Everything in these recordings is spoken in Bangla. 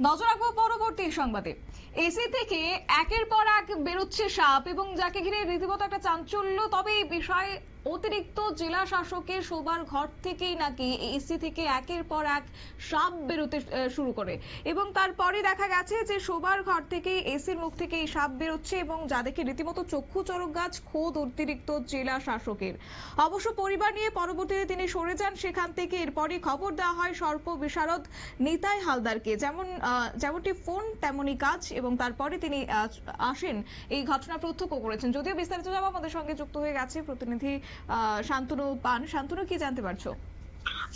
নজর রাখবো পরবর্তী সংবাদে। এসি থেকে একের পর এক বেরোচ্ছে সাপ এবং যাকে ঘিরে রীতিমতো একটা চাঞ্চল্য। তবে এই বিষয়ে অতিরিক্ত জেলা শাসকের শোবার ঘর থেকেই নাকি এসি থেকে একের পর এক সাপ বেরোতে শুরু করে এবং তারপরে দেখা গেছে যে শোবার ঘর থেকে এসির মুখ থেকে এই সাপ বেরোচ্ছে এবং যা দেখে রীতিমতো চক্ষু চড়ক গাছ খোদ অতিরিক্ত জেলা শাসকের। অবশ্য পরিবার নিয়ে পরবর্তীতে তিনি সরে যান সেখান থেকে। এরপরই খবর দেওয়া হয় সর্প বিশারদ নিতাই হালদারকে। যেমনটি ফোন তেমনই কাজ এবং তারপরে তিনি আসেন, এই ঘটনা প্রত্যক্ষ করেছেন। যদিও বিস্তারিত জানাবো, আমাদের সঙ্গে যুক্ত হয়ে গেছে প্রতিনিধি শান্তনু পান। শান্তনু, কি জানতে পারছো?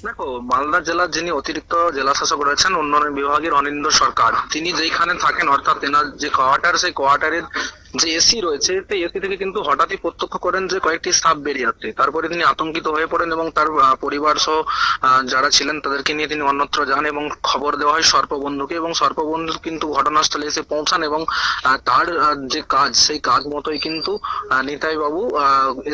দেখো, মালদা জেলার যিনি অতিরিক্ত জেলা শাসক রয়েছেন উন্নয়ন বিভাগের অনিন্দ্য সরকার, তিনি যেখানে থাকেন অর্থাৎ তেনার যে কোয়ার্টার, সেই কোয়ার্টারের যে এসি রয়েছে সেই এসি থেকে কিন্তু হঠাৎই প্রত্যক্ষ করেন যে কয়েকটি সাপ বেরিয়ে আসছে। তারপরে তিনি আতঙ্কিত হয়ে পড়েন এবং তার পরিবার সহ যারা ছিলেন তাদেরকে নিয়ে তিনি অন্যত্র যান এবং খবর দেওয়া হয় সর্পবন্ধুকে, এবং সর্পবন্ধু কিন্তু ঘটনাস্থলে এসে পৌঁছান এবং তার যে কাজ সেই কাজ মতোই কিন্তু নিতাই বাবু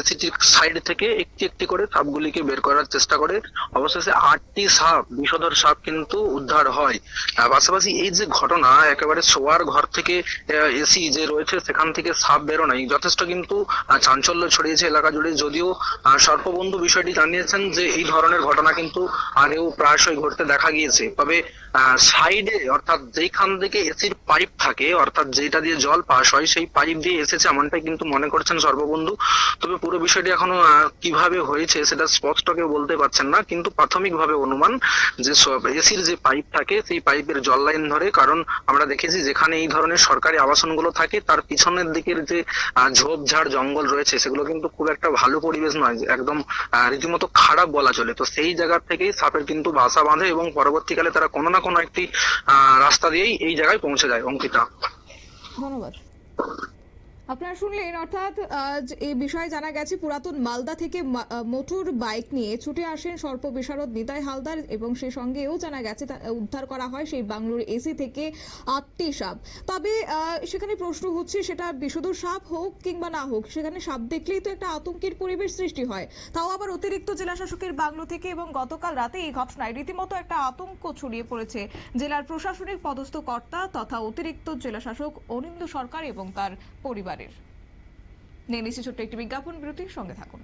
এসিটির সাইড থেকে একটি একটি করে সাপগুলিকে বের করার চেষ্টা করে। অবশেষে 8টি সাপ, বিষধর সাপ কিন্তু উদ্ধার হয়। পাশাপাশি এই যে ঘটনা, একেবারে শোয়ার ঘর থেকে এসি যে রয়েছে সেখান থেকে সাপ বেরোনাই যথেষ্ট কিন্তু চাঞ্চল্য ছড়িয়েছে এলাকা জুড়ে। যদিও সর্পবন্ধু বিষয়টি জানিয়েছেন যে এই ধরনের ঘটনা কিন্তু আগেও প্রায়শই ঘটতে দেখা গিয়েছে, তবে সাইডে অর্থাৎ যেখান থেকে এসির পাইপ থাকে, অর্থাৎ যেটা দিয়ে জল পাস হয় সেই পাইপ দিয়ে এসেছে এমনটাই কিন্তু মনে করছেন সর্ববন্ধু। তবে পুরো বিষয়টি এখনো কিভাবে হয়েছে সেটা স্পষ্ট কেউ বলতে পারছেন না, কিন্তু প্রাথমিকভাবে অনুমান যে এসির যে পাইপ থাকে সেই পাইপের জল লাইন ধরে। কারণ আমরা দেখেছি যেখানে এই ধরনের সরকারি আবাসনগুলো থাকে তার পিছনের দিকের যে ঝোপঝাড় জঙ্গল রয়েছে সেগুলো কিন্তু খুব একটা ভালো পরিবেশ নয়, একদম রীতিমতো খারাপ বলা চলে। তো সেই জায়গা থেকেই সাপের কিন্তু বাসা বাঁধে এবং পরবর্তীকালে তারা কোনো না কোনো একটি রাস্তা দিয়েই এই জায়গায় পৌঁছে যায়। অঙ্কিতা, ধন্যবাদ। আপনারা শুনলেন, অর্থাৎ এই বিষয়ে জানা গেছে পুরাতন মালদা থেকে মোটর বাইক নিয়ে ছুটে আসেন সর্প বিশারদ নিতাই হালদার এবং সেই সঙ্গেও জানা গেছে উদ্ধার করা হয় সেই বাংলোর এসি থেকে 8টি সাপ। তবে সেখানে প্রশ্ন হচ্ছে, সেটা বিষধর সাপ হোক কিংবা না হোক, সেখানে সাপ দেখলেই তো একটা আতঙ্কের পরিবেশ সৃষ্টি হয়, তাও আবার অতিরিক্ত জেলা শাসকের বাংলো থেকে। এবং গতকাল রাতে এই ঘটনায় রীতিমতো একটা আতঙ্ক ছড়িয়ে পড়েছে জেলার প্রশাসনিক পদস্থ কর্তা তথা অতিরিক্ত জেলা শাসক অনিন্দ্য সরকার এবং তার পরিবার। নিয়ে নিচ্ছি ছোট্ট একটি বিজ্ঞাপন বিরতির সঙ্গে থাকুন।